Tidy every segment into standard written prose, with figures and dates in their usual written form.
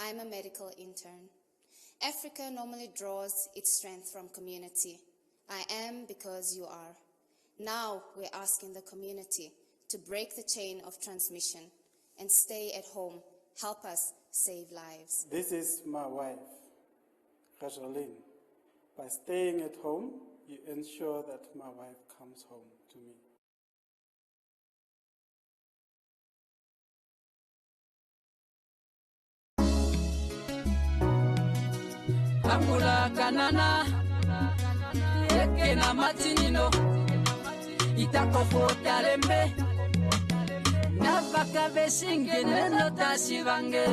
I'm a medical intern. Africa normally draws its strength from community. I am because you are. Now we're asking the community to break the chain of transmission and stay at home. Help us save lives. This is my wife, Rajaline. By staying at home, you ensure that my wife comes home to me. Kamula kanana, eke na matinino, itakofota lembe, navaka veshinge neno tashivange,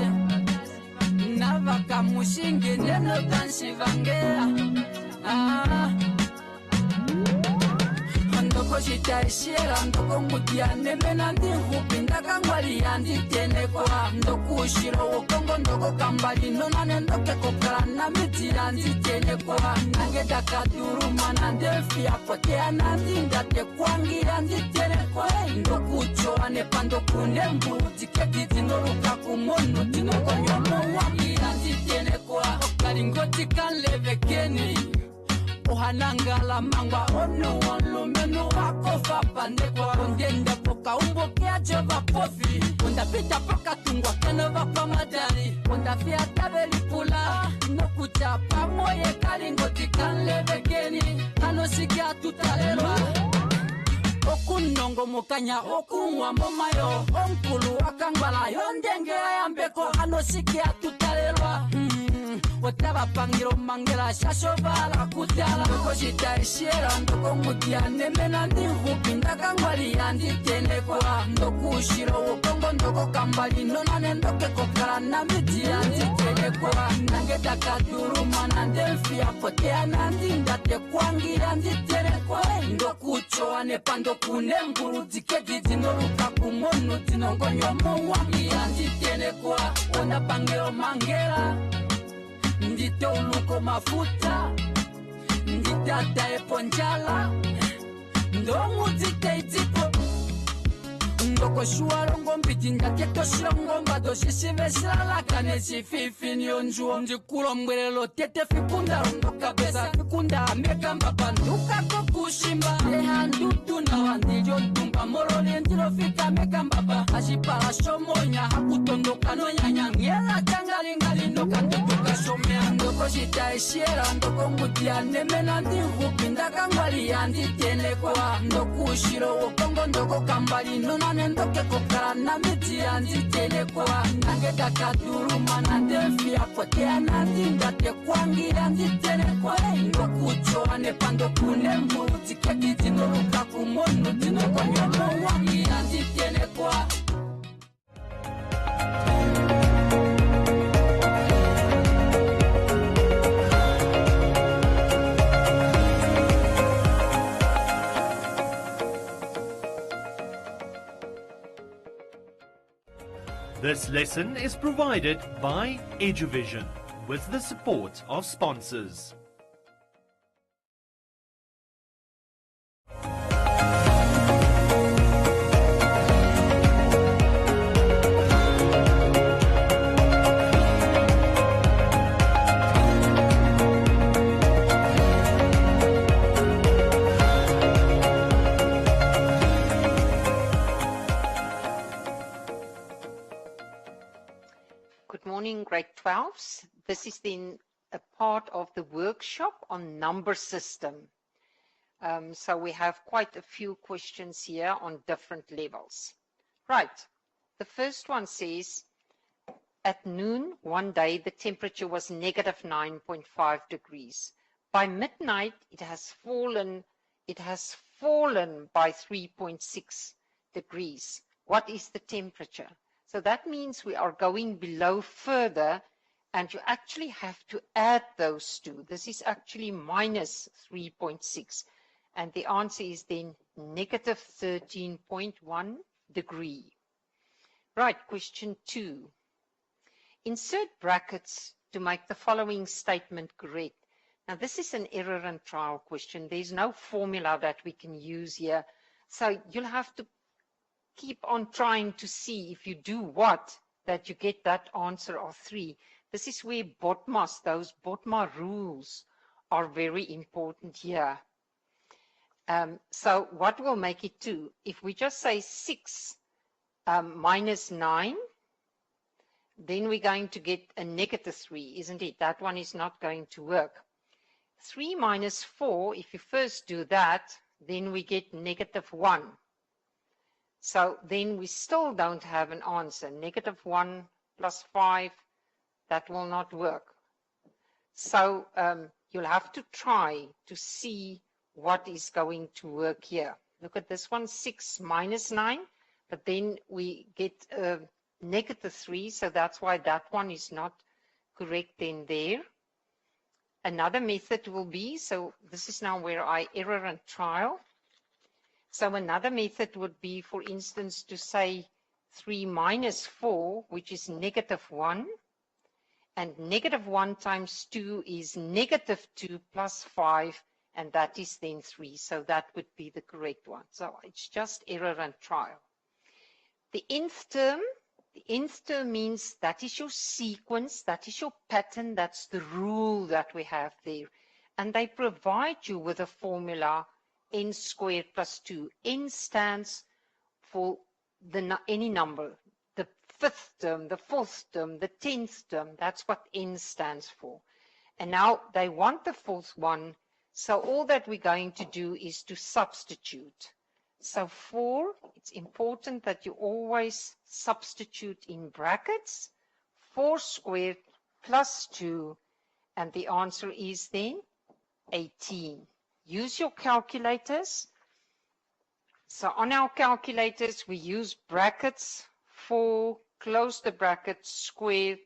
navaka mushinge neno tashivange. Ndoko shitaishira, ndoko mutiane menandi hupinda kangwali yandi tene kwa ndoko ushiro wokongo ndoko kambali nonane ndoke kokarana miti yandi tene kwa nange dakaduru manande fia potea nandi ndate kwangi yandi tene kwa ndoko uchoane pando kunembu tiketi tinoruka kumono tinoko nyomo wangi yandi tene kwa okaringoti kanlevekeni Ohanangala mangwa ono ono meno wako fapande kwa ondenda poka umbo kia jeva pofi onda pita poka tungwa kena vapa madari onda fia tabeli pula no kuchapa moye kalingo tikanle vekeni kano sikia tutalelwa okunongo mukanya okunwa momayo onkulu wakangwala yondenge ayambeko ano sikia tutalelwa Watava pangiro mangela shashovala kutala Koshita ishira ndoko mutiane menandi hupinda kangwali yandi tene kwa Ndoku ushiro wokongo ndoko kambali nonane ndoke kokala na miti yandi tene kwa Nange dakaduru manande mfia potea nandi ndate kwangi yandi tene kwa Ndoku uchoane pando kunenguru diketi dinoruka kumono dinongo nyomo wangi yandi tene kwa Onda pangiro mangela Ndito uluko mafuta Nditata eponjala Ndongu zite itipo Ndoko shuarongo mbiti ndaketo shilongo Mbado shishivesilala kane shififi nyonjuo Ndikulo mbwelelo tete fikunda Rondoka besa fikunda Ameka mbapa nduka kokushimba Eha ndutu na wandijo ntumba Morole ndilo fika meka mbapa Ashipala shomonya hakutondoka no nyanya Ngela changalingali ndoka ndutuka shomea Ndoko shita ishiera ndoko mutiane menandi hupinda kangwali yandi tene kwa Ndoku ushiro wokongo ndoko kambali nonane ndoke kokara na miti yandi tene kwa Nange dakaduru manande fia potea nandi ndate kwangi yandi tene kwa Ndoku uchoane pando kunembu tiketi dinoruka kumono dinoko nyomo wangi yandi tene kwa This lesson is provided by Eduvision with the support of sponsors. Good morning, grade 12s. This is then a part of the workshop on number system. So we have quite a few questions here on different levels. Right, the first one says, at noon one day the temperature was negative 9.5 degrees. By midnight it has fallen by 3.6 degrees. What is the temperature? So that means we are going below further, and you actually have to add those two. This is actually minus 3.6, and the answer is then negative 13.1 degree. Right, question 2. Insert brackets to make the following statement correct. Now this is an error and trial question. There's no formula that we can use here. So you'll have to keep on trying to see if you do what, that you get that answer of 3. This is where BOTMAs, those BOTMA rules are very important here. So what will make it 2? If we just say 6 minus 9, then we're going to get a -3, isn't it? That one is not going to work. 3 minus 4, if you first do that, then we get -1. So then we still don't have an answer. -1 plus 5, that will not work. So you'll have to try to see what is going to work here. Look at this one, 6 minus 9, but then we get -3, so that's why that one is not correct then there. Another method will be, so this is now where I error and trial. So another method would be, for instance, to say 3 minus 4, which is -1, and -1 times 2 is -2 plus 5, and that is then 3. So that would be the correct one. So it's just error and trial. The nth term means that is your sequence, that is your pattern, that's the rule that we have there. And they provide you with a formula, n squared plus 2. N stands for any number, the 5th term, the 4th term, the 10th term. That's what n stands for. And now they want the 4th one, so all that we're going to do is to substitute. So 4, it's important that you always substitute in brackets, 4 squared plus 2, and the answer is then 18. Use your calculators. So on our calculators, we use brackets, 4, close the bracket, squared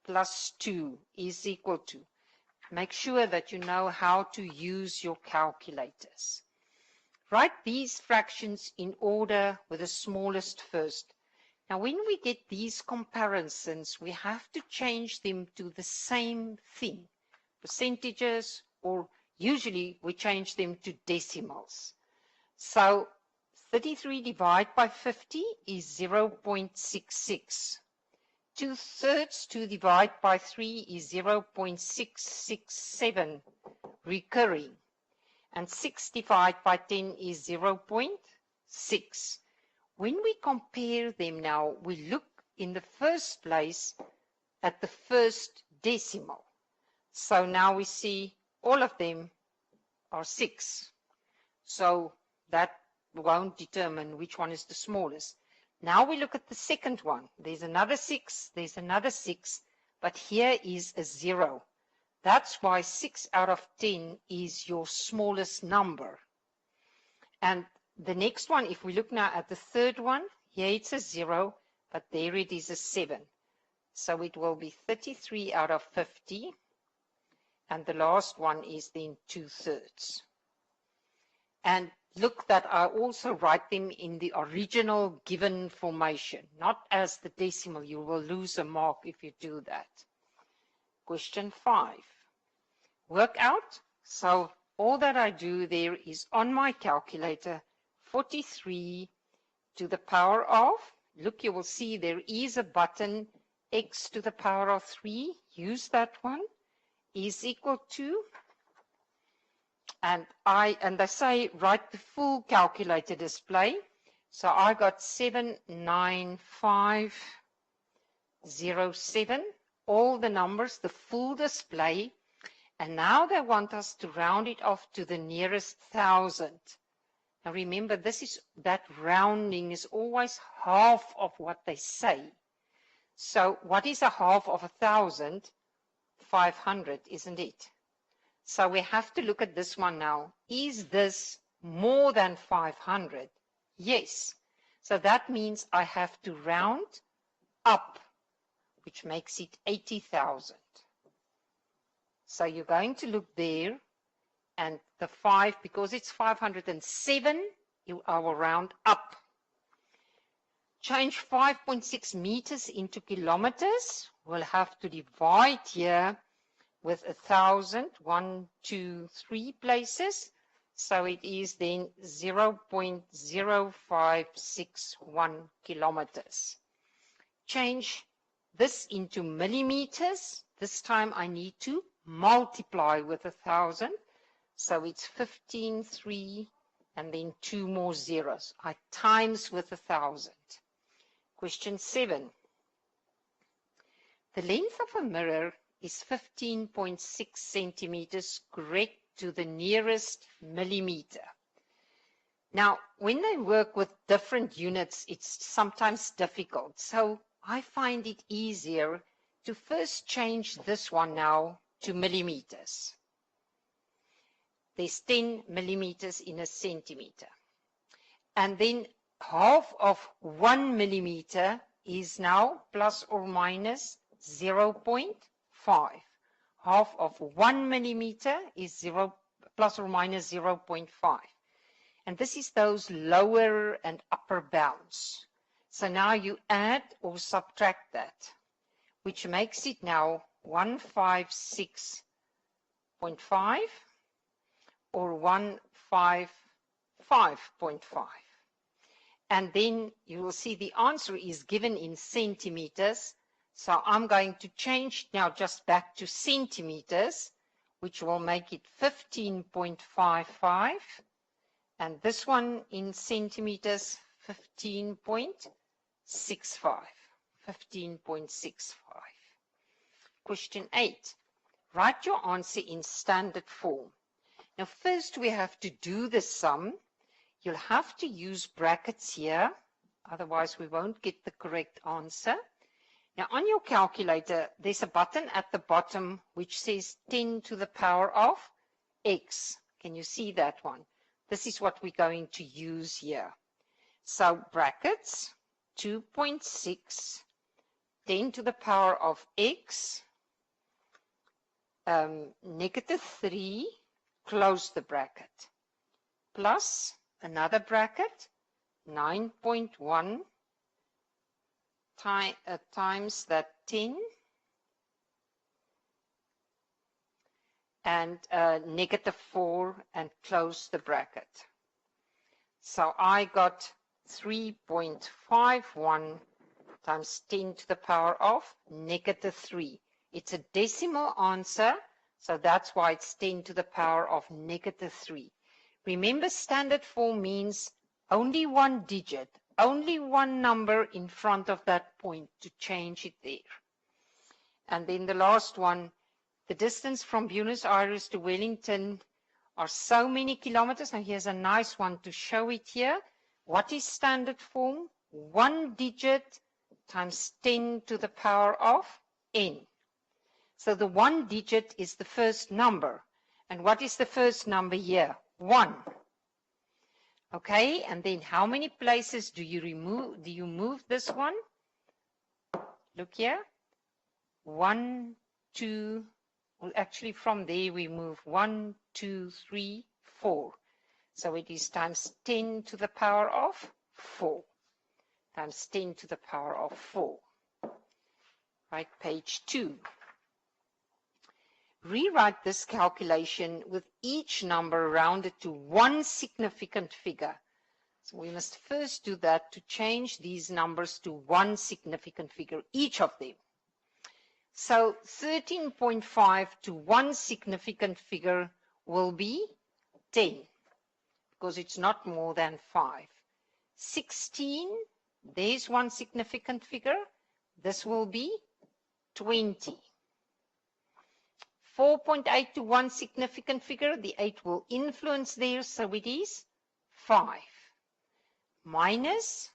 plus 2 is equal to. Make sure that you know how to use your calculators. Write these fractions in order with the smallest first. Now, when we get these comparisons, we have to change them to the same thing, percentages, or usually we change them to decimals. So 33 divided by 50 is 0.66. 2/3 to divide by 3 is 0.667 recurring. And 6 divided by 10 is 0.6. When we compare them now, we look in the first place at the first decimal. So now we see all of them are 6. So that won't determine which one is the smallest. Now we look at the second one. There's another 6, there's another 6, but here is a 0. That's why 6 out of 10 is your smallest number. And the next one, if we look now at the third one, here it's a 0, but there it is a 7. So it will be 33 out of 50. And the last one is then 2/3. And look that I also write them in the original given formation, not as the decimal. You will lose a mark if you do that. Question 5. Work out. So all that I do there is on my calculator, 43 to the power of, look, you will see there is a button, x to the power of 3. Use that one, is equal to, and they say write the full calculator display. So I got 79507, all the numbers, the full display. And now they want us to round it off to the nearest 1,000. Now remember, that rounding is always half of what they say. So what is a half of 1,000? 500, isn't it? So we have to look at this one now. Is this more than 500? Yes. So that means I have to round up, which makes it 80,000. So you're going to look there, and the 5, because it's 507, I will round up. Change 5.6 meters into kilometers. We'll have to divide here with 1,000, 1, 2, 3 places. So it is then 0.0561 kilometers. Change this into millimeters. This time I need to multiply with 1,000. So it's 15,3, and then 2 more zeros. I times with 1,000. Question 7. The length of a mirror is 15.6 centimeters, correct to the nearest millimeter. Now, when they work with different units, it's sometimes difficult. So I find it easier to first change this one now to millimeters. There's 10 millimeters in a centimeter. And then half of 1 millimeter is now plus or minus 0.5. Half of 1 millimeter is plus or minus 0.5. And this is those lower and upper bounds. So now you add or subtract that, which makes it now 156.5 or 155.5. And then you will see the answer is given in centimeters. So I'm going to change now just back to centimeters, which will make it 15.55. And this one in centimeters, 15.65. 15.65. Question 8. Write your answer in standard form. Now first we have to do the sum. You'll have to use brackets here, otherwise we won't get the correct answer. Now on your calculator, there's a button at the bottom which says 10 to the power of x. Can you see that one? This is what we're going to use here. So brackets, 2.6, 10 to the power of x, negative 3, close the bracket, plus another bracket, 9.1 times that 10, and negative 4, and close the bracket. So I got 3.51 times 10 to the power of negative 3. It's a decimal answer, so that's why it's 10 to the power of negative 3. Remember, standard form means only one digit, only one number in front of that point to change it there. And then the last one, the distance from Buenos Aires to Wellington are so many kilometers. Now here's a nice one to show it here. What is standard form? One digit times 10 to the power of n. So the one digit is the first number. And what is the first number here? 1. Okay, and then how many places do you move this one? Look here. 1, 2, well, actually from there we move 1, 2, 3, 4. So it is times 10 to the power of 4. Times 10 to the power of 4. Right, page 2. Rewrite this calculation with each number rounded to one significant figure. So we must first do that to change these numbers to one significant figure, each of them. So 13.5 to one significant figure will be 10, because it's not more than 5. 16, there's one significant figure. This will be 20. 4.8 to one significant figure, the 8 will influence there, so it is 5. Minus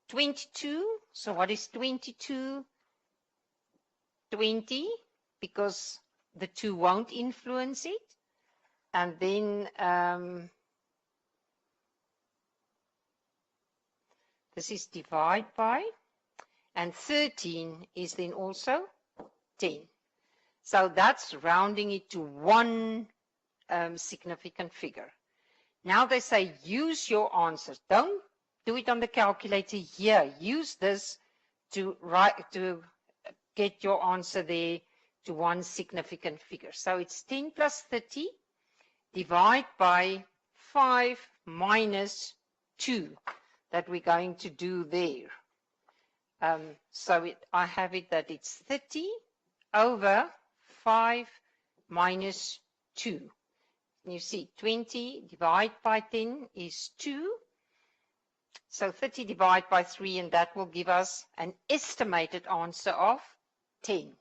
22, so what is 22? 20, because the 2 won't influence it. And then this is divide by, and 13 is then also 10. So that's rounding it to one significant figure. Now they say use your answers. Don't do it on the calculator here. Use this to get your answer there to one significant figure. So it's 10 plus 30, divide by 5 minus 2 that we're going to do there. I have it that it's 30 over 5 minus 2. You see, 20 divided by 10 is 2. So 30 divided by 3, and that will give us an estimated answer of 10.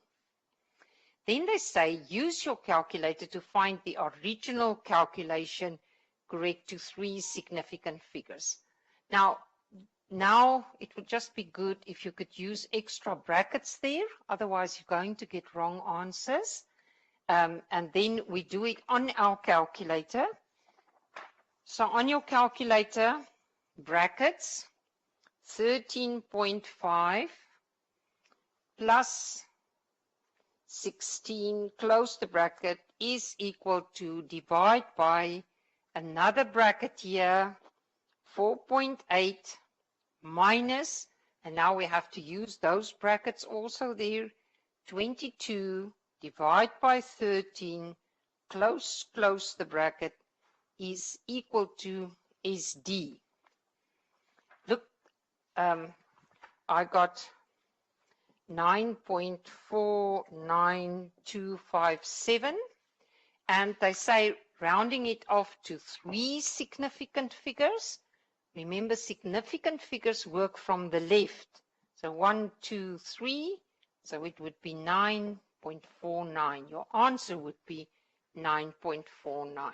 Then they say, use your calculator to find the original calculation correct to 3 significant figures. Now it would just be good if you could use extra brackets there, otherwise you're going to get wrong answers. And then we do it on our calculator. So on your calculator, brackets, 13.5 plus 16, close the bracket, is equal to, divide by another bracket here, 4.8 minus, and now we have to use those brackets also there, 22, divide by 13, close the bracket, is equal to, is D. Look, I got 9.49257, and they say rounding it off to 3 significant figures. Remember, significant figures work from the left. So 1, 2, 3, so it would be 9.49. Your answer would be 9.49.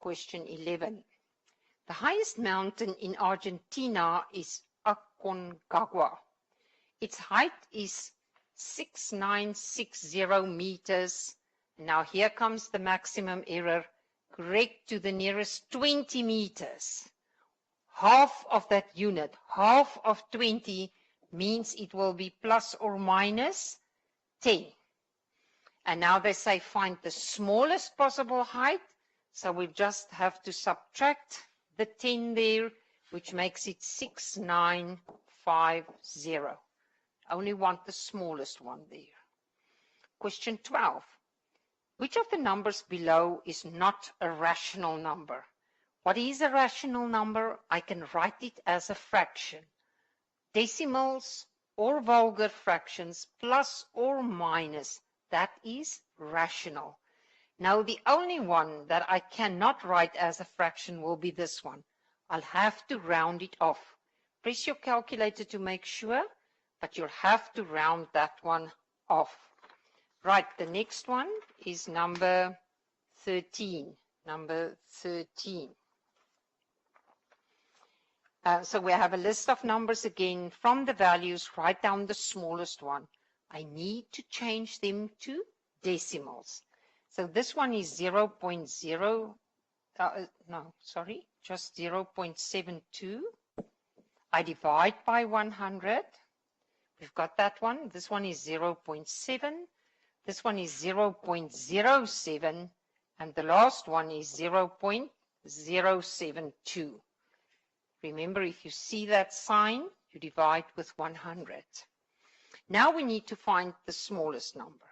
Question 11. The highest mountain in Argentina is Aconcagua. Its height is 6960 meters. Now here comes the maximum error. Correct to the nearest 20 meters. Half of that unit, half of 20, means it will be plus or minus 10. And now they say find the smallest possible height. So we just have to subtract the 10 there, which makes it 6950. Only want the smallest one there. Question 12. Which of the numbers below is not a rational number? What is a rational number? I can write it as a fraction. Decimals or vulgar fractions, plus or minus, that is rational. Now the only one that I cannot write as a fraction will be this one. I'll have to round it off. Press your calculator to make sure, but you'll have to round that one off. Right, the next one is number 13. Number 13. So we have a list of numbers again. From the values, write down the smallest one. I need to change them to decimals. So this one is 0.0, just 0.72. I divide by 100. We've got that one. This one is 0.7. This one is 0.07. And the last one is 0.072. Remember, if you see that sign, you divide with 100. Now we need to find the smallest number.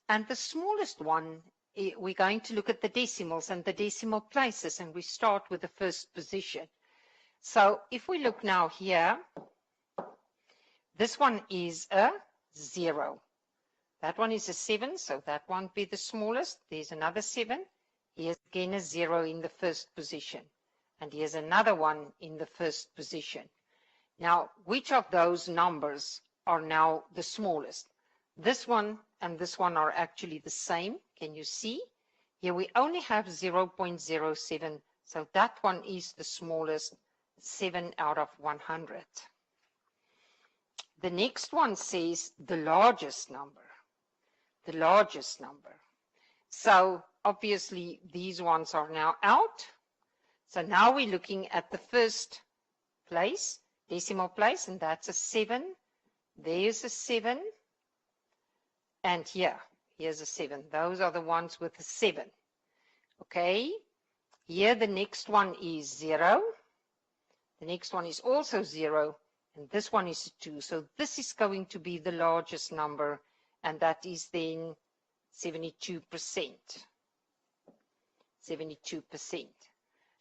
And the smallest one, we're going to look at the decimals and the decimal places, and we start with the first position. So if we look now here, this one is a 0. That one is a 7, so that won't be the smallest. There's another 7. Here's again a 0 in the first position. And here's another one in the first position. Now, which of those numbers are now the smallest? This one and this one are actually the same. Can you see? Here we only have 0.07, so that one is the smallest, 7 out of 100. The next one says the largest number. The largest number. So obviously these ones are now out. So now we're looking at the first place, decimal place, and that's a 7. There's a 7. And here's a 7. Those are the ones with a 7. Okay. Here the next one is 0. The next one is also 0. And this one is a 2. So this is going to be the largest number, and that is then 72%. 72%.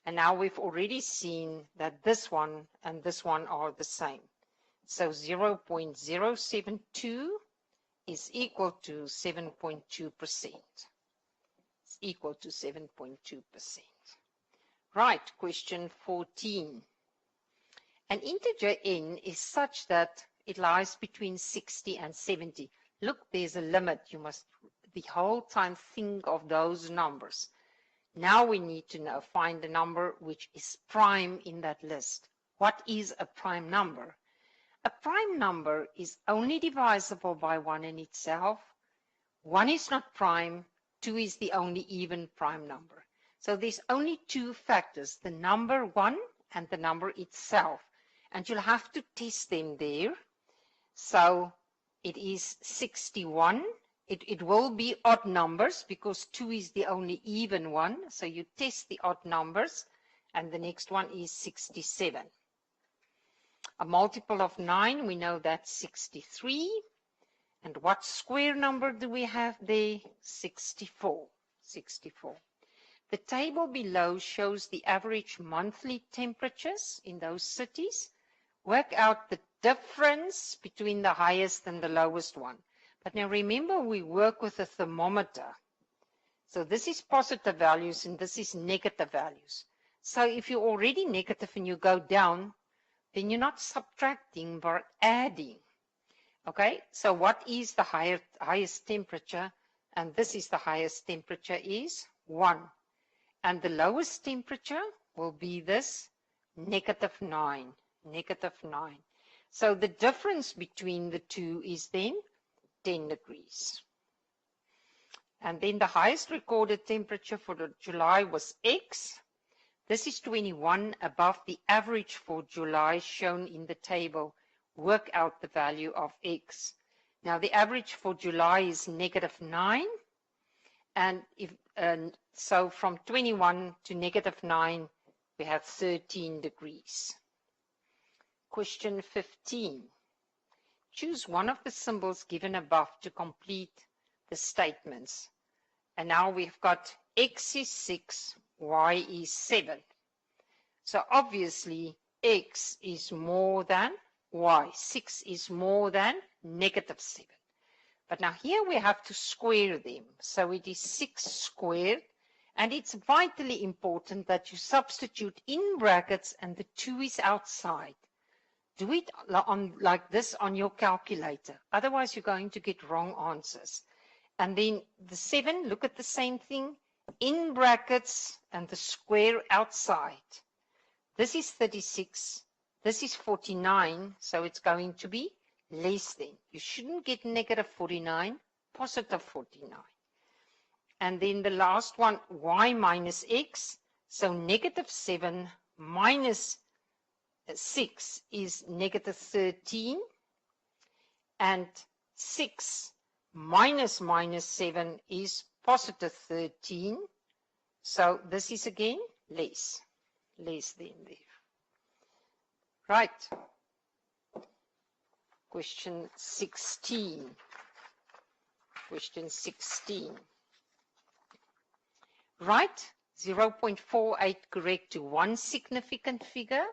And now we've already seen that this one and this one are the same. So 0.072 is equal to 7.2%. It's equal to 7.2%. Right, question 14. An integer n is such that it lies between 60 and 70. Look, there's a limit. You must the whole time think of those numbers. Now we need to find the number which is prime in that list. What is a prime number? A prime number is only divisible by 1 in itself. 1 is not prime. 2 is the only even prime number. So there's only two factors, the number 1 and the number itself. And you'll have to test them there. So it is 61. It will be odd numbers because 2 is the only even one. So you test the odd numbers. And the next one is 67. A multiple of 9, we know that's 63. And what square number do we have there? 64. 64. The table below shows the average monthly temperatures in those cities. Work out the difference between the highest and the lowest one. But now remember, we work with a thermometer. So this is positive values and this is negative values. So if you're already negative and you go down, then you're not subtracting but adding. Okay, so what is the highest temperature? And this is the highest temperature is 1. And the lowest temperature will be this -9. -9. So the difference between the two is then 10 degrees. And then the highest recorded temperature for July was X. This is 21 above the average for July shown in the table. Work out the value of X. Now the average for July is -9. And so from 21 to -9, we have 13 degrees. Question 15. Choose one of the symbols given above to complete the statements. And now we've got X is 6, Y is 7. So obviously X is more than Y. 6 is more than -7. But now here we have to square them. So it is 6 squared. And it's vitally important that you substitute in brackets and the 2 is outside. Do it like this on your calculator. Otherwise, you're going to get wrong answers. And then the 7, look at the same thing. In brackets and the square outside. This is 36. This is 49. So it's going to be less than. You shouldn't get -49, +49. And then the last one, Y minus X. So -7 minus 6 is -13. And 6 minus -7 is +13. So this is again less than there. Right. Question 16. Question 16. Write 0.48 correct to one significant figure.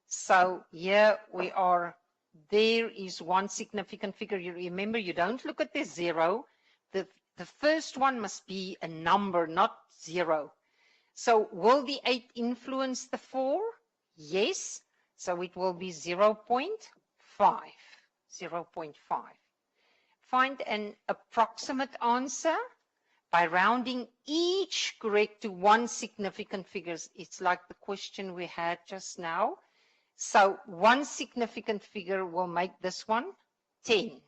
So here we are, there is one significant figure. You remember, you don't look at the 0. The first one must be a number, not 0. So will the 8 influence the 4? Yes. So it will be 0.5. 0.5. Find an approximate answer by rounding each correct to one significant figure. It's like the question we had just now. So one significant figure will make this one 10.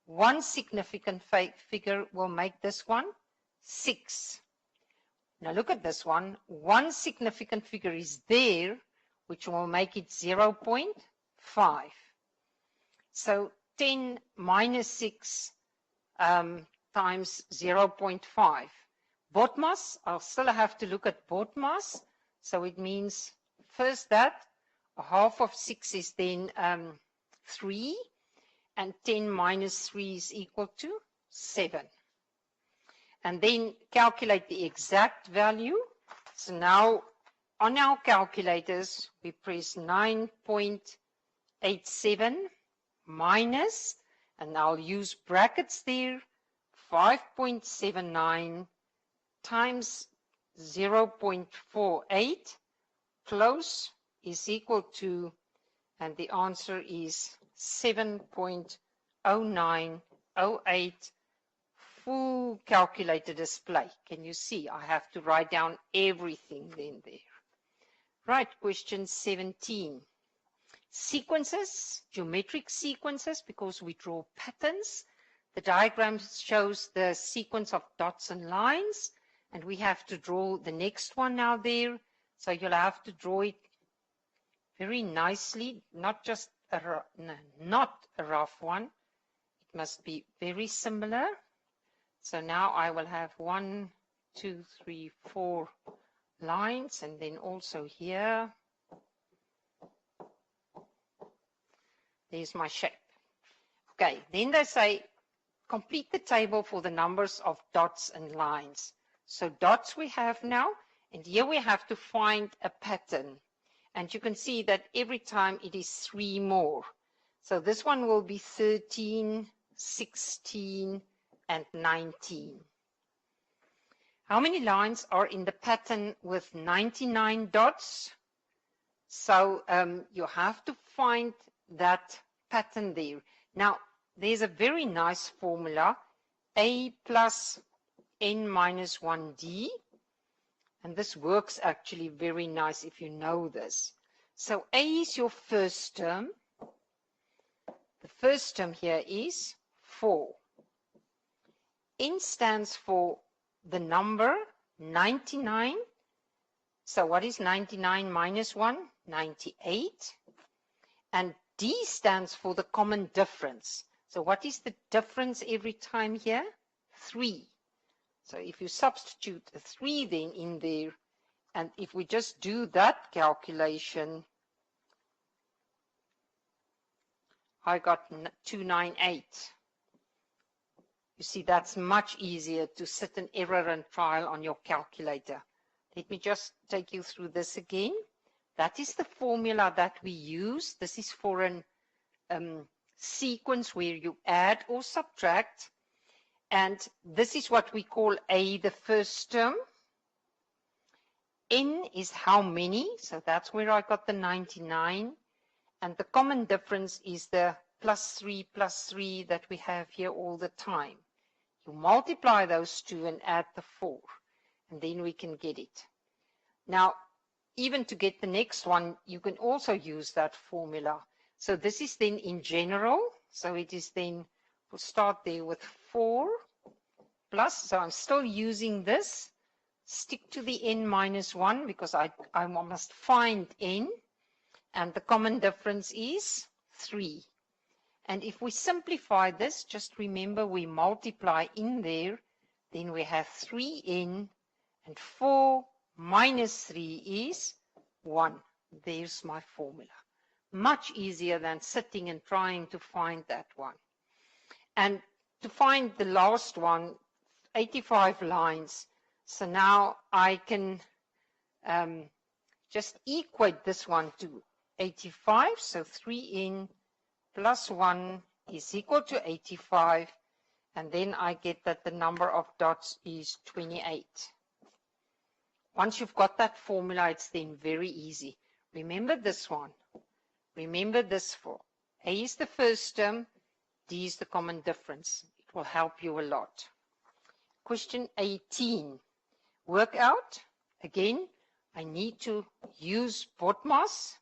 One significant figure will make this one 6. Now look at this one. One significant figure is there, which will make it 0.5. So 10 minus 6 times 0.5. BODMAS, I'll still have to look at BODMAS. So it means first that a half of 6 is then 3. And 10 minus 3 is equal to 7. And then calculate the exact value. So now on our calculators, we press 9.8 5.87 minus, and I'll use brackets there, 5.79 times 0.48 close is equal to, and the answer is 7.0908 full calculator display. Can you see? I have to write down everything then there. Right, question 17. Sequences, geometric sequences, because we draw patterns. The diagram shows the sequence of dots and lines, and we have to draw the next one now there. So you'll have to draw it very nicely, not just not a rough one. It must be very similar. So now I will have 1, 2, 3, 4 lines, and then also here. There's my shape. Okay, then they say complete the table for the numbers of dots and lines. So dots we have now, and here we have to find a pattern. And you can see that every time it is 3 more. So this one will be 13, 16, and 19. How many lines are in the pattern with 99 dots? So you have to find that pattern there. Now, there's a very nice formula, A plus N minus 1D. And this works actually very nice if you know this. So A is your first term. The first term here is 4. N stands for the number 99. So what is 99 minus 1? 98. And D stands for the common difference. So what is the difference every time here? 3. So if you substitute a 3 then in there, and if we just do that calculation, I got 298. You see, that's much easier to sit in error and trial on your calculator. Let me just take you through this again. That is the formula that we use. This is for a sequence where you add or subtract. And this is what we call A, the first term. N is how many, so that's where I got the 99. And the common difference is the plus 3 that we have here all the time. You multiply those two and add the 4, and then we can get it. Now, even to get the next one, you can also use that formula. So this is then in general, so it is then, we'll start there with 4 plus, so I'm still using this. Stick to the N minus 1 because I must find N, and the common difference is 3. And if we simplify this, just remember we multiply in there, then we have 3N, and 4 minus 3 is 1. There's my formula. Much easier than sitting and trying to find that one. And to find the last one, 85 lines. So now I can just equate this one to 85. So 3N plus 1 is equal to 85. And then I get that the number of dots is 28. Once you've got that formula, it's then very easy. Remember this one. Remember this for A is the first term, D is the common difference. It will help you a lot. Question 18. Work out. Again, I need to use BODMAS.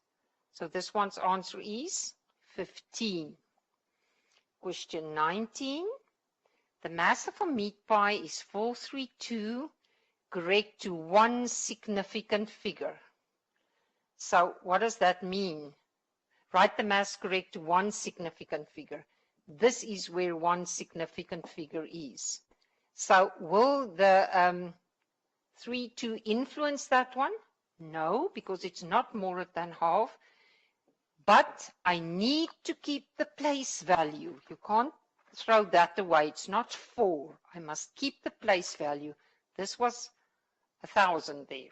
So this one's answer is 15. Question 19. The mass of a meat pie is 432, correct to one significant figure. So what does that mean? Write the mass correct to one significant figure. This is where one significant figure is. So will the 32 influence that one? No, because it's not more than half. But I need to keep the place value. You can't throw that away. It's not 4. I must keep the place value. This was 1,000 there.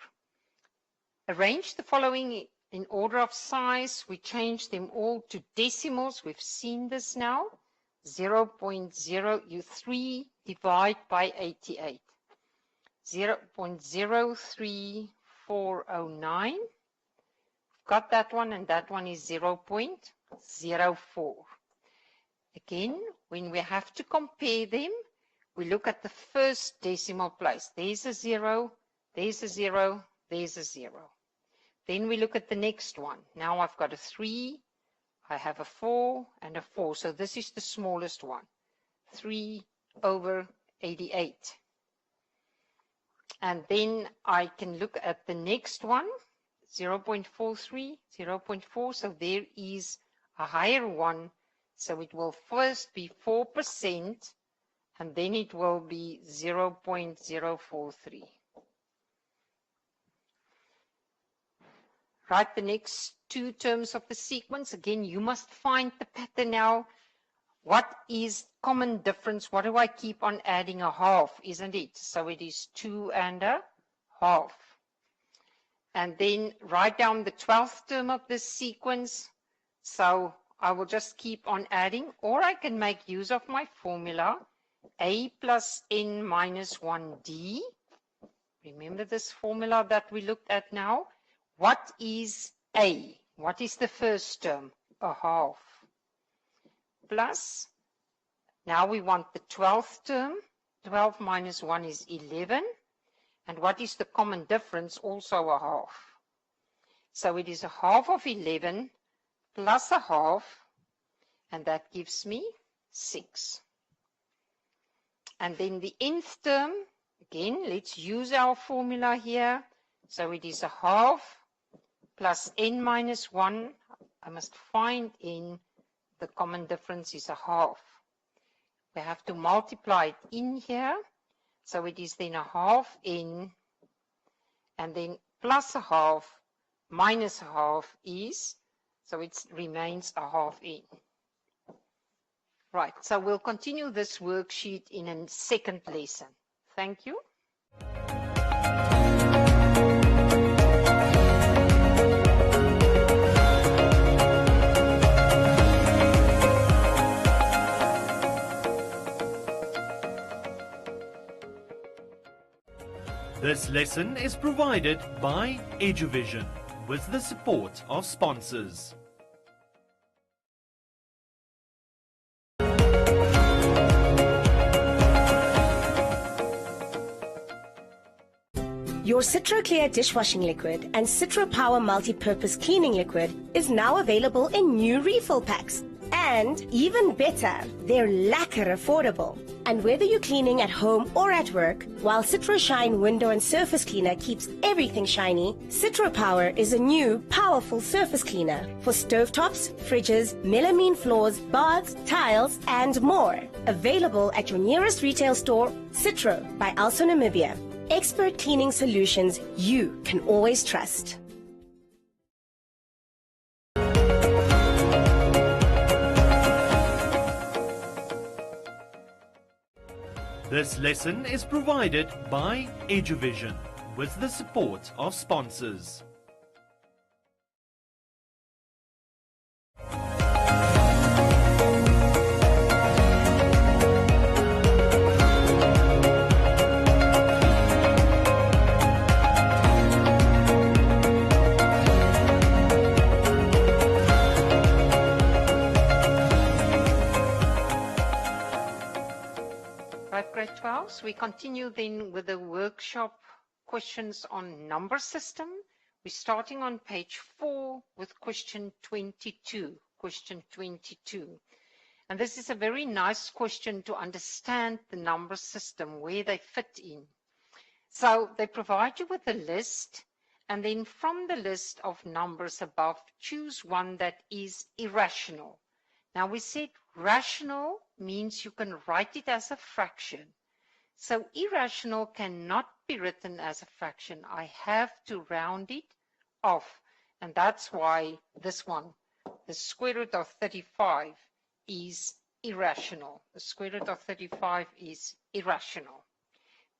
Arrange the following in order of size, we change them all to decimals. We've seen this now. 0.03 divide by 88. 0.03409. Got that one, and that one is 0.04. Again, when we have to compare them, we look at the first decimal place. There's a 0, there's a 0, there's a 0. Then we look at the next one. Now I've got a 3, I have a 4 and a 4. So this is the smallest one, 3/88. And then I can look at the next one, 0.43, 0.4. So there is a higher one. So it will first be 4%, and then it will be 0.043. Write the next two terms of the sequence. Again, you must find the pattern now. What is common difference? What do I keep on adding? A half, isn't it? So it is 2 and a half. And then write down the 12th term of this sequence. So I will just keep on adding, or I can make use of my formula, a plus n minus 1d. Remember this formula that we looked at now? What is a? What is the first term? A half. Plus, now we want the 12th term. 12 minus 1 is 11. And what is the common difference? Also a half. So it is a half of 11 plus a half, and that gives me 6. And then the nth term, again, let's use our formula here. So it is a half plus n minus 1. I must find n. The common difference is a half. We have to multiply it in here. So it is then a half n, and then plus a half minus a half is, so it remains a half n. Right, so we'll continue this worksheet in a second lesson. Thank you. This lesson is provided by Eduvision with the support of sponsors. Your Citro Clear dishwashing liquid and Citro Power multi-purpose cleaning liquid is now available in new refill packs. And even better, they're lacquer affordable. And whether you're cleaning at home or at work, while Citro Shine window and surface cleaner keeps everything shiny, Citro Power is a new, powerful surface cleaner for stovetops, fridges, melamine floors, baths, tiles, and more. Available at your nearest retail store. Citro by Also Namibia. Expert cleaning solutions you can always trust. This lesson is provided by Eduvision with the support of sponsors. Grade 12s, we continue then with the workshop questions on number system. We're starting on page 4 with question 22. Question 22. And this is a very nice question to understand the number system, where they fit in. So they provide you with a list, and then from the list of numbers above, choose one that is irrational. Now we said rational means you can write it as a fraction. So irrational cannot be written as a fraction. I have to round it off. And that's why this one, the square root of 35, is irrational. The square root of 35 is irrational.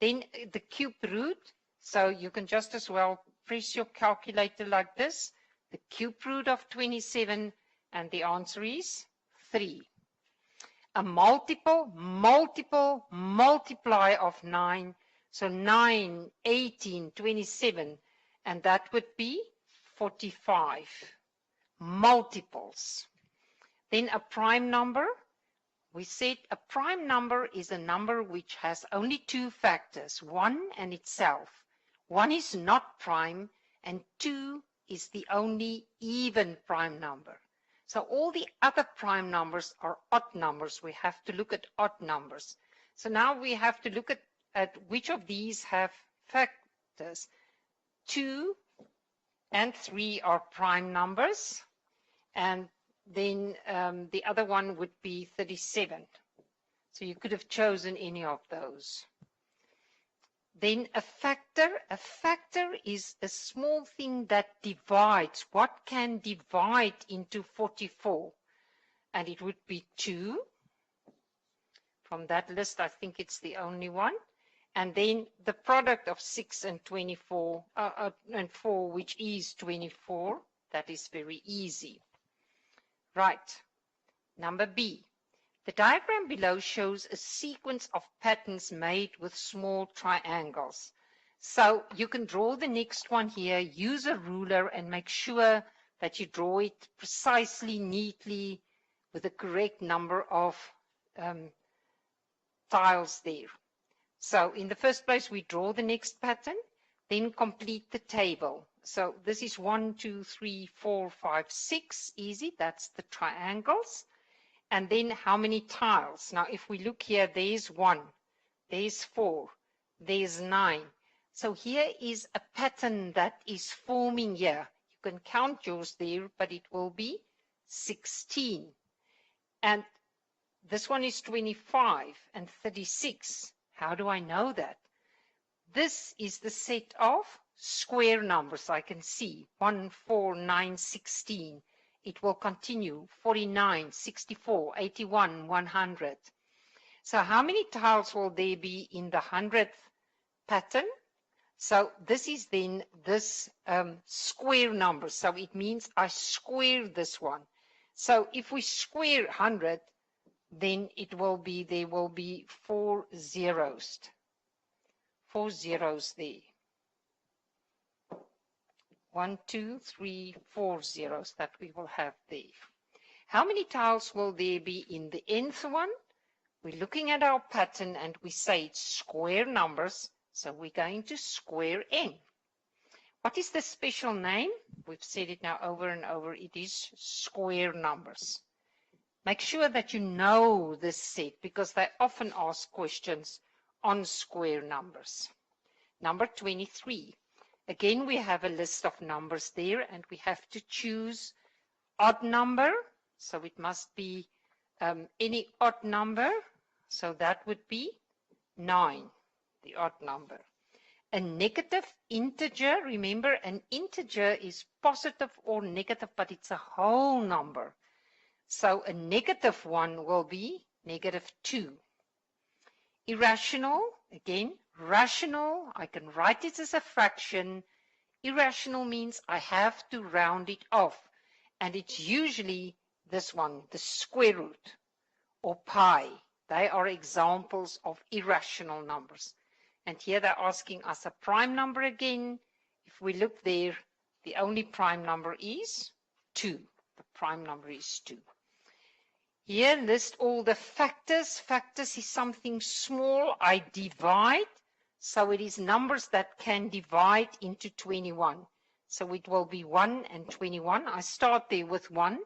Then the cube root, so you can just as well press your calculator like this. the cube root of 27, and the answer is 3. A multiple multiply of 9, so 9, 18, 27, and that would be 45. Multiples. Then a prime number. We said a prime number is a number which has only 2 factors, 1 and itself. 1 is not prime, and 2 is the only even prime number. So all the other prime numbers are odd numbers. We have to look at odd numbers. So now we have to look at which of these have factors. 2 and 3 are prime numbers, and then the other one would be 37. So you could have chosen any of those. Then a factor is a small thing that divides. What can divide into 44? And it would be 2. From that list, I think it's the only one. And then the product of 6 and 24 and 4, which is 24. That is very easy. Right. Number B. The diagram below shows a sequence of patterns made with small triangles. So you can draw the next one here, use a ruler and make sure that you draw it precisely, neatly, with the correct number of tiles there. So in the first place, we draw the next pattern, then complete the table. So this is 1, 2, 3, 4, 5, 6, easy, that's the triangles. And then how many tiles? Now, if we look here, there's 1, there's 4, there's 9. So here is a pattern that is forming here. You can count yours there, but it will be 16. And this one is 25 and 36. How do I know that? This is the set of square numbers. I can see 1, 4, 9, 16. It will continue 49, 64, 81, 100. So how many tiles will there be in the 100th pattern? So this is then this square number. So it means I square this one. So if we square 100, then it will be, there will be 4 zeros. 4 zeros there. 1, 2, 3, 4 zeros that we will have there. How many tiles will there be in the nth one? We're looking at our pattern and we say it's square numbers, so we're going to square n. What is the special name? We've said it now over and over. It is square numbers. Make sure that you know this set because they often ask questions on square numbers. Number 23. Again, we have a list of numbers there and we have to choose odd number. So it must be any odd number. So that would be 9, the odd number. A negative integer, remember an integer is positive or negative, but it's a whole number. So a negative one will be -2. Irrational, again, rational, I can write it as a fraction. Irrational means I have to round it off. And it's usually this one, the square root or pi. They are examples of irrational numbers. And here they're asking us a prime number again. If we look there, the only prime number is 2. The prime number is 2. Here, list all the factors. Factors is something small. I divide. So it is numbers that can divide into 21. So it will be 1 and 21. I start there with 1.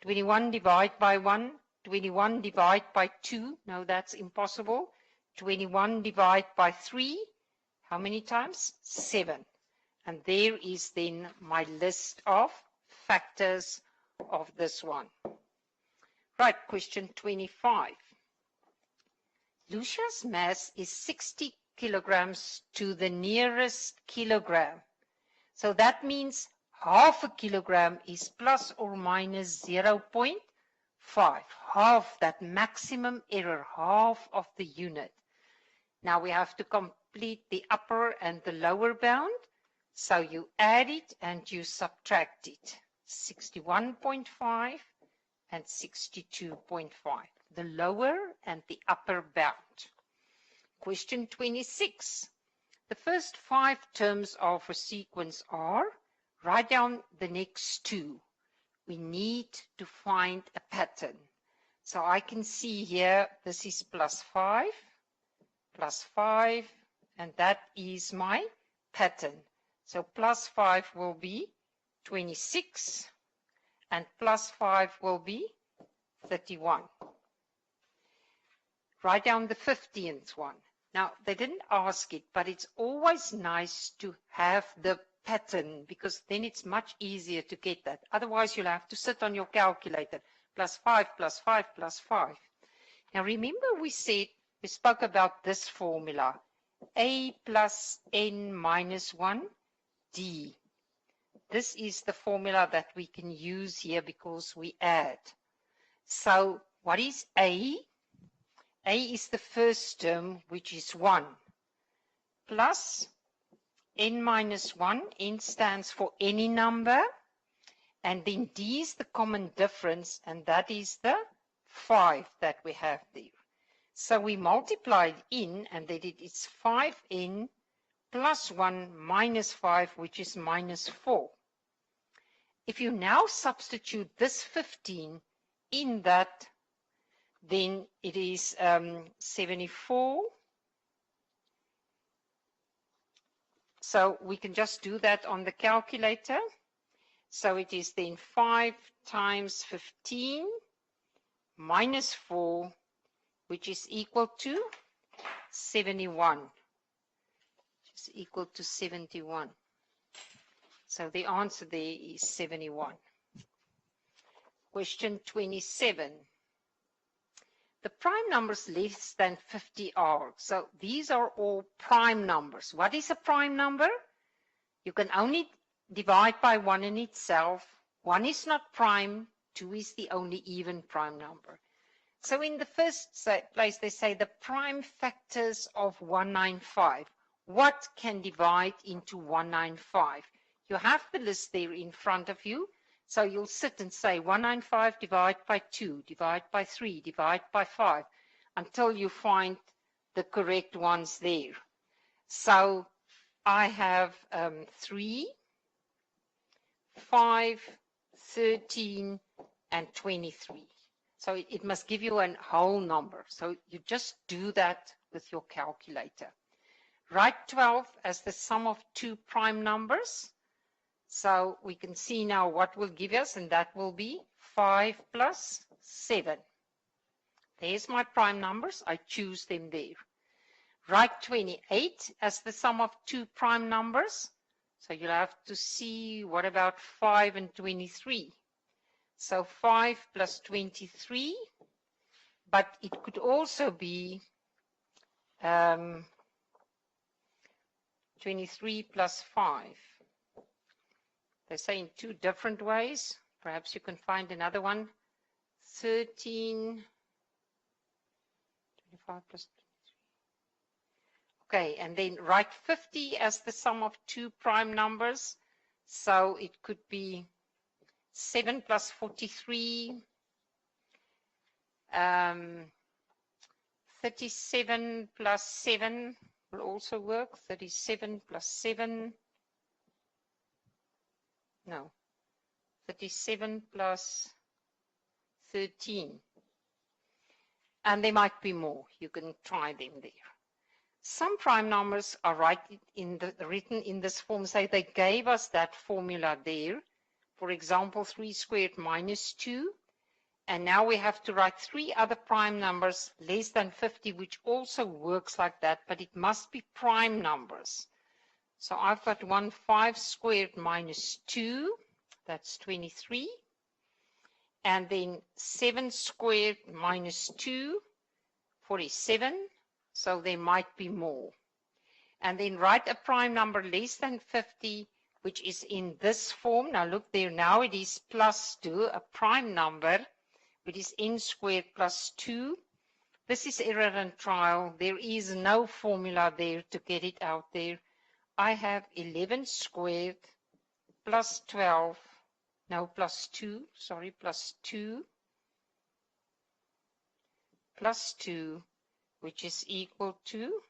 21 divide by 1. 21 divide by 2. No, that's impossible. 21 divide by 3. How many times? 7. And there is then my list of factors of this one. Right, question 25. Lucia's mass is 60 kilograms to the nearest kilogram. So that means half a kilogram is plus or minus 0.5. Half, that maximum error, half of the unit. Now we have to complete the upper and the lower bound. So you add it and you subtract it. 61.5 and 62.5. The lower and the upper bound. Question 26. The first 5 terms of a sequence are, write down the next 2. We need to find a pattern. So I can see here, this is +5, +5, and that is my pattern. So +5 will be 26, and +5 will be 31. Write down the 15th one. Now, they didn't ask it, but it's always nice to have the pattern, because then it's much easier to get that. Otherwise, you'll have to sit on your calculator. +5, +5, +5. Now, remember we spoke about this formula. A plus n minus 1, D. This is the formula that we can use here because we add. So, what is A? A is the first term, which is 1, plus n minus 1. N stands for any number. And then D is the common difference, and that is the 5 that we have there. So we multiplied in, and then it is 5n plus 1 minus 5, which is minus 4. If you now substitute this 15 in that, then it is 74. So we can just do that on the calculator. So it is then 5 times 15 minus 4, which is equal to 71. Which is equal to 71. So the answer there is 71. Question 27. The prime numbers less than 50 are. So these are all prime numbers. What is a prime number? You can only divide by 1 in itself. 1 is not prime. 2 is the only even prime number. So in the first place, they say the prime factors of 195. What can divide into 195? You have the list there in front of you. So you'll sit and say 195 divide by 2, divide by 3, divide by 5, until you find the correct ones there. So I have 3, 5, 13, and 23. So it must give you a whole number. So you just do that with your calculator. Write 12 as the sum of 2 prime numbers. So we can see now what will give us, and that will be 5 plus 7. There's my prime numbers. I choose them there. Write 28 as the sum of 2 prime numbers. So you'll have to see what about 5 and 23. So 5 plus 23, but it could also be 23 plus 5. They say in 2 different ways. Perhaps you can find another one. 13, 25 plus 23. Okay, and then write 50 as the sum of 2 prime numbers. So it could be 7 plus 43, 37 plus 7 will also work. 37 plus 7. No, 37 plus 13. And there might be more. You can try them there. Some prime numbers are written in this form. Say they gave us that formula there. For example, 3 squared minus 2. And now we have to write 3 other prime numbers less than 50, which also works like that, but it must be prime numbers. So I've got 5 squared minus 2, that's 23. And then 7 squared minus 2, 47. So there might be more. And then write a prime number less than 50, which is in this form. Now look there, now it is plus 2, a prime number, which is n squared plus 2. This is error and trial. There is no formula there to get it out there. I have 11 squared plus 12, no, plus 2, sorry, plus 2, which is equal to,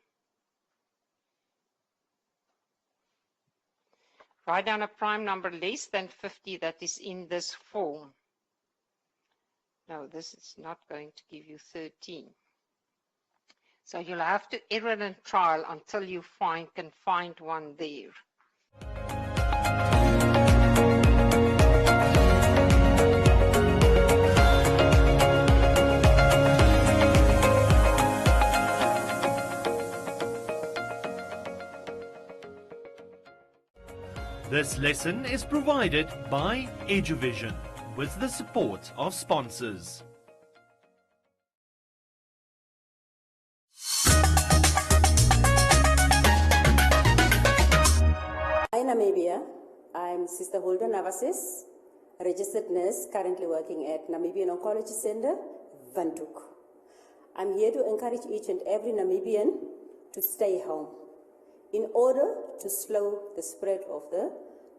write down a prime number less than 50 that is in this form. No, this is not going to give you 13. So you'll have to error and trial until you can find one there. This lesson is provided by Eduvision with the support of sponsors. Hi Namibia, I'm Sister Hulda Navasis, registered nurse currently working at Namibian Oncology Center, Windhoek. I'm here to encourage each and every Namibian to stay home in order to slow the spread of the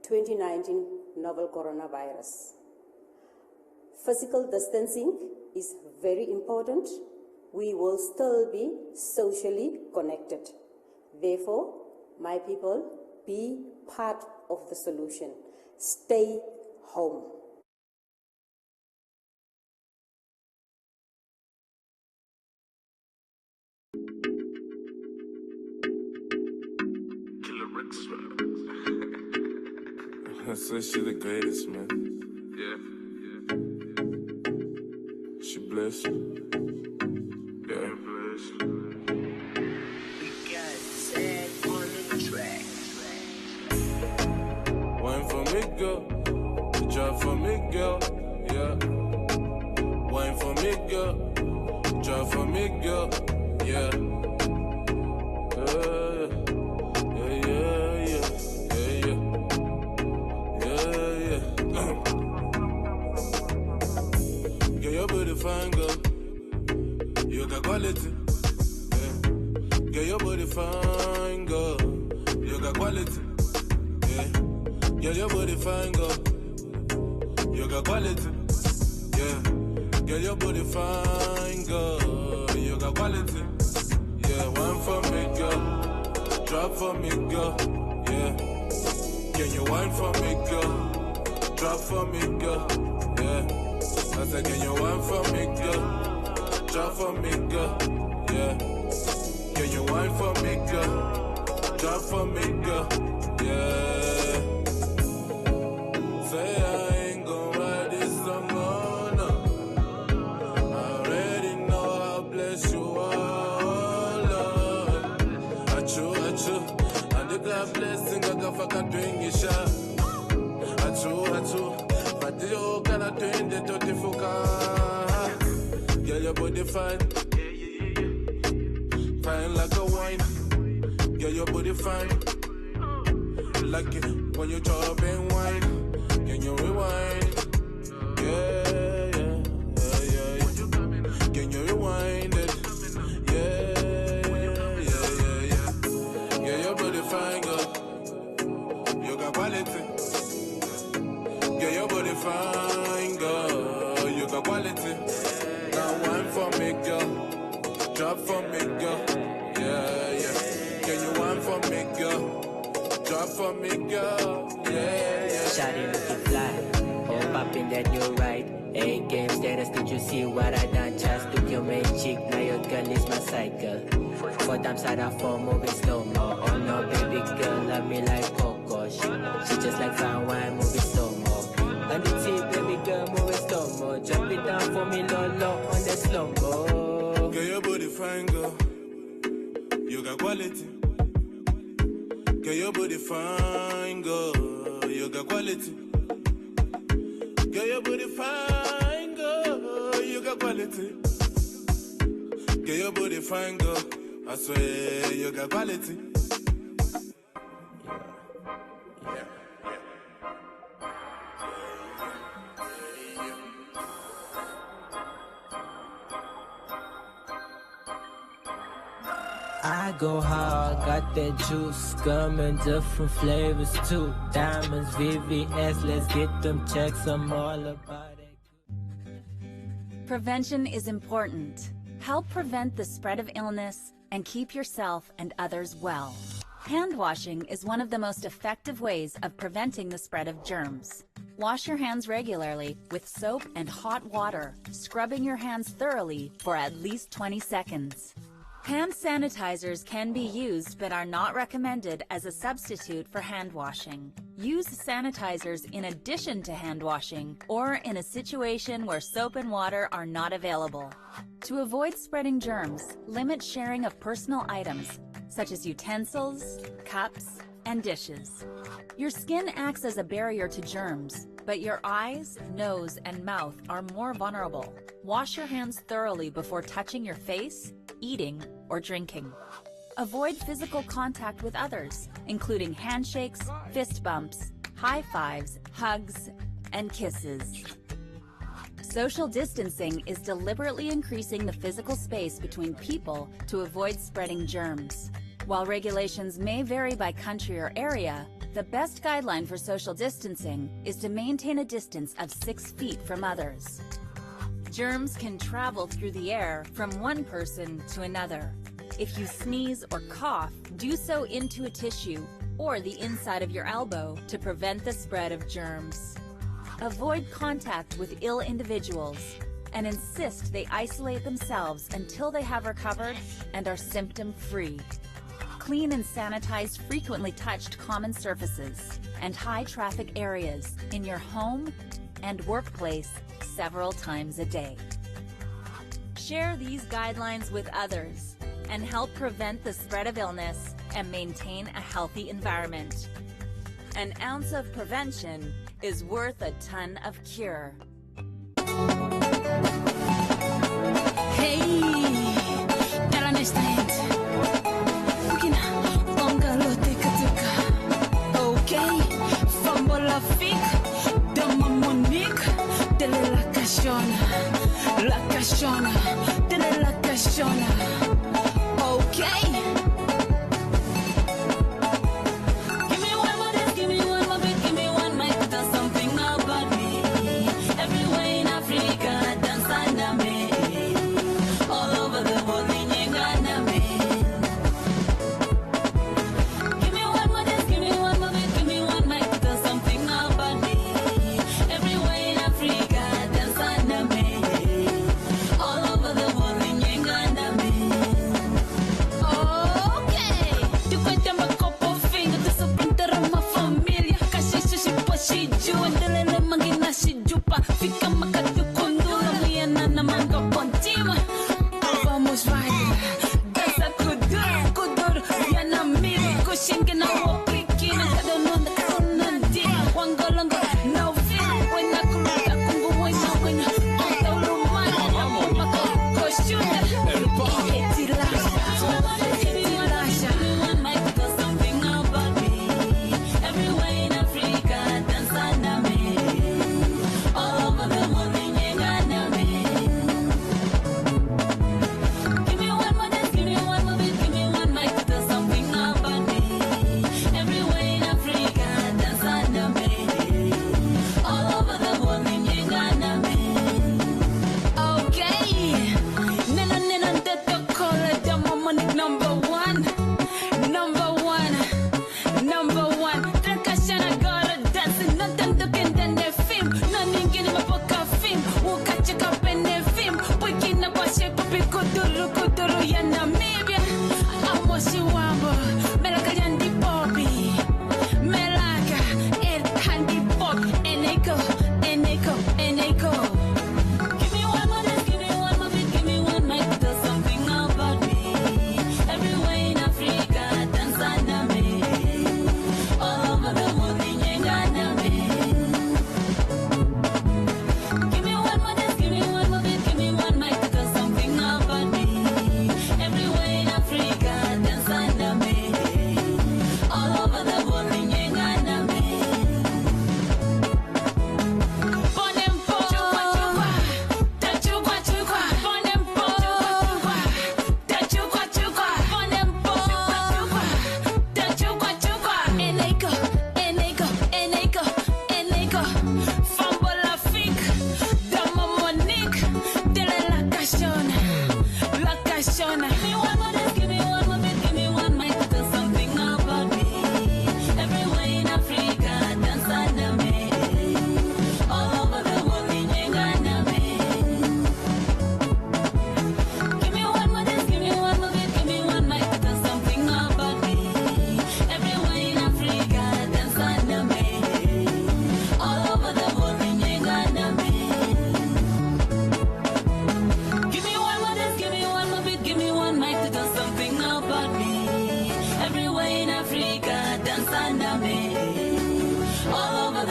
2019 novel coronavirus. Physical distancing is very important. We will still be socially connected. Therefore, my people, be part of the solution. Stay home. I said she the greatest, man. Yeah. She blessed. Yeah, blessed. We got sad on the track. Wine for me, girl. Drive for me, girl. Yeah. Wine for me, girl. Drive for me, girl. Yeah. Fine girl, you got quality. Yeah. Get your body fine girl, you got quality. Yeah. Get your body fine girl, you got quality. Yeah. Get your body fine girl, you got quality. Yeah. Wine for me girl, drop for me girl. Yeah. Can you wine for me girl, drop for me girl. Yeah. I said, can you wine for me, girl? Drop for me, girl. Yeah. Can you wine for me, girl? Drop for me, girl. Yeah. Say I ain't gon' ride this alone. I already know how blessed you are, Lord. Achoo. And the God blessing, I got fucking doing it, shot. Achoo. You cannot do the dirty fucker. Girl, your body fine. Fine like a wine. Girl, your body fine. Like it when you chop and wine. Can you rewind? Yeah. Can you rewind it? Yeah. Girl, your body fine, girl. You got quality. Get your body fine, girl. You got quality. Now wine for me, girl. Drop for me, girl. Yeah. Can you wine for me, girl? Drop for me, girl. Yeah. Shawty looking fly. Hope up in that new ride. A game status, did you see what I done? Just took your main chick, now your girl is my cycle. For them side of four moving slow-mo. Oh no, baby girl, love me like Coco. She just like fine wine, moving slow-mo. On the tip, baby girl, moving slow-mo. Drop it down for me, low on the slow-mo. Get your body fine, girl. You got quality. Get your body fine, girl. You got quality. Get your body fine, girl. You got quality. Get your body fine, girl. I swear you got quality. I I go hard, got that juice, gum and different flavors too. Diamonds, VVS, let's get them checks, I'm all about it. Prevention is important. Help prevent the spread of illness and keep yourself and others well. Hand washing is one of the most effective ways of preventing the spread of germs. Wash your hands regularly with soap and hot water, scrubbing your hands thoroughly for at least 20 seconds. Hand sanitizers can be used but are not recommended as a substitute for hand washing. Use sanitizers in addition to hand washing or in a situation where soap and water are not available. To avoid spreading germs, limit sharing of personal items such as utensils, cups, and dishes. Your skin acts as a barrier to germs, but your eyes, nose, and mouth are more vulnerable. Wash your hands thoroughly before touching your face, eating, or drinking. Avoid physical contact with others, including handshakes, fist bumps, high fives, hugs, and kisses. Social distancing is deliberately increasing the physical space between people to avoid spreading germs. While regulations may vary by country or area, the best guideline for social distancing is to maintain a distance of 6 feet from others. Germs can travel through the air from one person to another. If you sneeze or cough, do so into a tissue or the inside of your elbow to prevent the spread of germs. Avoid contact with ill individuals and insist they isolate themselves until they have recovered and are symptom-free. Clean and sanitize frequently touched common surfaces and high-traffic areas in your home and workplace several times a day. Share these guidelines with others and help prevent the spread of illness and maintain a healthy environment. An ounce of prevention is worth a ton of cure. Hey, era nesta gente. Okay, fambola fic, dama Monique, tele la cachona, tele la cachona. Okay. Give me one more this, give me one more bit, give me one mic, tell something about me. Everywhere in Africa, Tanzania, me. All over the world, in Uganda, me. Give me one more this, give me one more bit, give me one mic, tell something about me. Everywhere in Africa, Tanzania, me. All over the world, in Uganda, me. Okay, tu cuenta ma couple finger, tu suprinter ma família. Caxixa, chipa, xiju, endelele mangina, xijupa. Fica macatu condula, miana na manga pontima. Vamos vai, dança kuduro, yana miri, kushinga na wapikina, cada nonda konandi, wangolongo, no feel, when I kuluta kungu, when onta ulumana, amumaka, koshuta, etilasha. Something about me. Everywhere in Africa, Tanzania, me. All over the world, in Uganda, me. Give me one more dance, give me one more beat, give me one mic, tell something about me. Everywhere in Africa, Tanzania, me.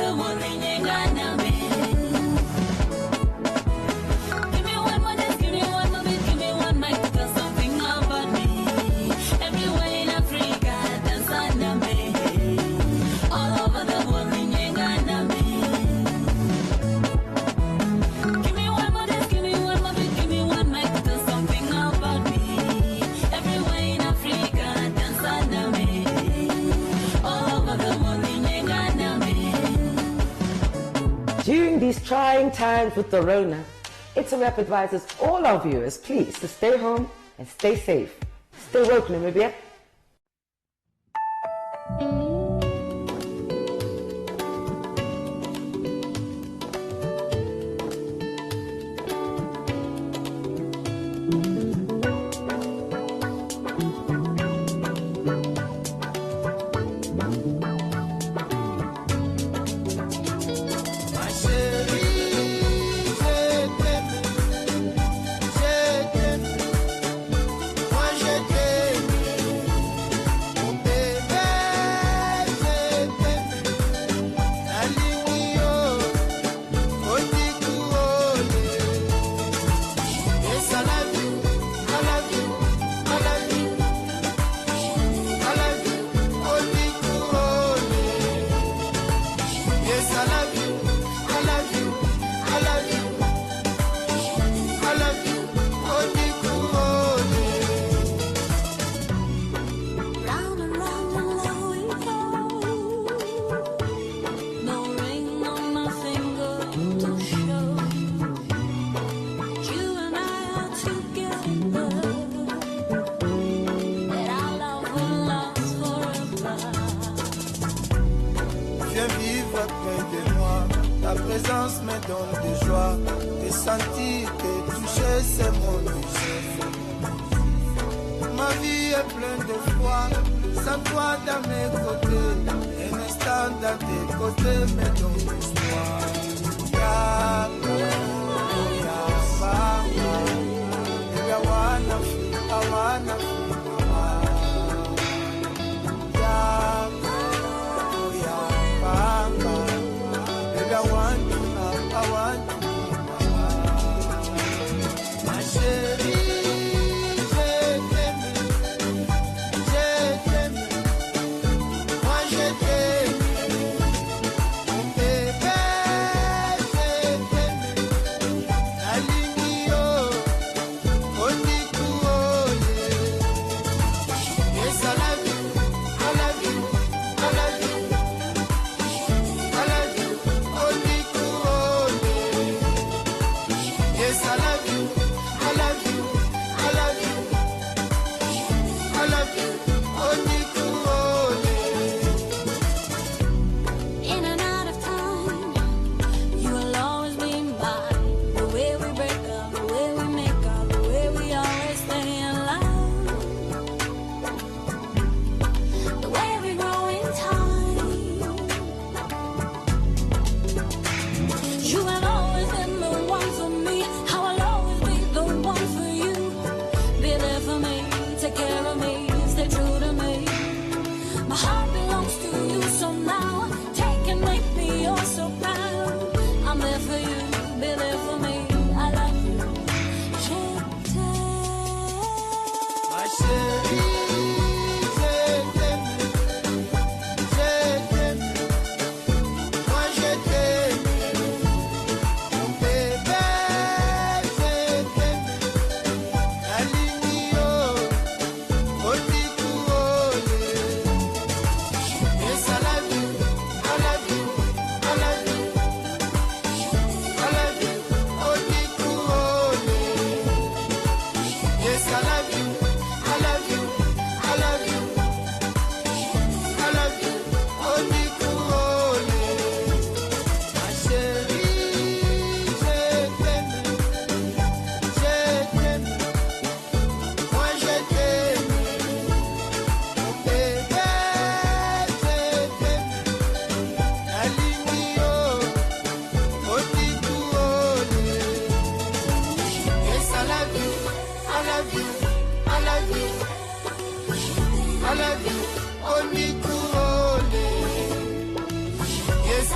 the world in Ghana, me. Give me one more dance, give me one more beat, give me one mic to tell something about me. Everywhere in Africa, Tanzania, me. All over the world in Ghana, me. Give me one more dance, give me one more beat, give me one mic to tell something about me. Everywhere in Africa, Tanzania, me. All over the world in Ghana, me. During these trying times with the Rona, Interweb advises all our viewers, please, to stay home and stay safe. Stay woke, Namibia. Ma chérie, je t'aime, moi je t'aime, mon bébé, je t'aime, Alinio, Otikuole, yes I love you, I love you, I love you, I love you, Otikuole, yes I love you. I love you, I love you, I love you, Odikuole. Round and round and low we go. No ring on my finger to show you and I are together. That our love will last forever. Viens vivre près de moi, ta présence me donne de joie. Te sentir, te toucher, c'est mon désir. Ma vie est pleine de foi, sans toi dans mes côtés. Un instant dans tes côtés me donne l'espoir. Yaka, yaka, baby, I wanna feel, mama. Yaka, yaka, baby, I want you, mama. Ma chérie, je t'aime, moi je t'aime, mon bébé,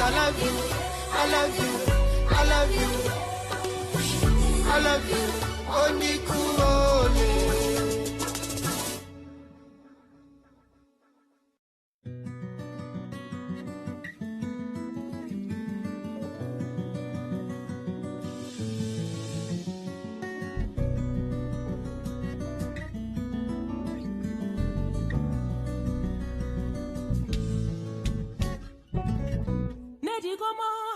I love you, I love you, I love you, I love you, only cool. Come on.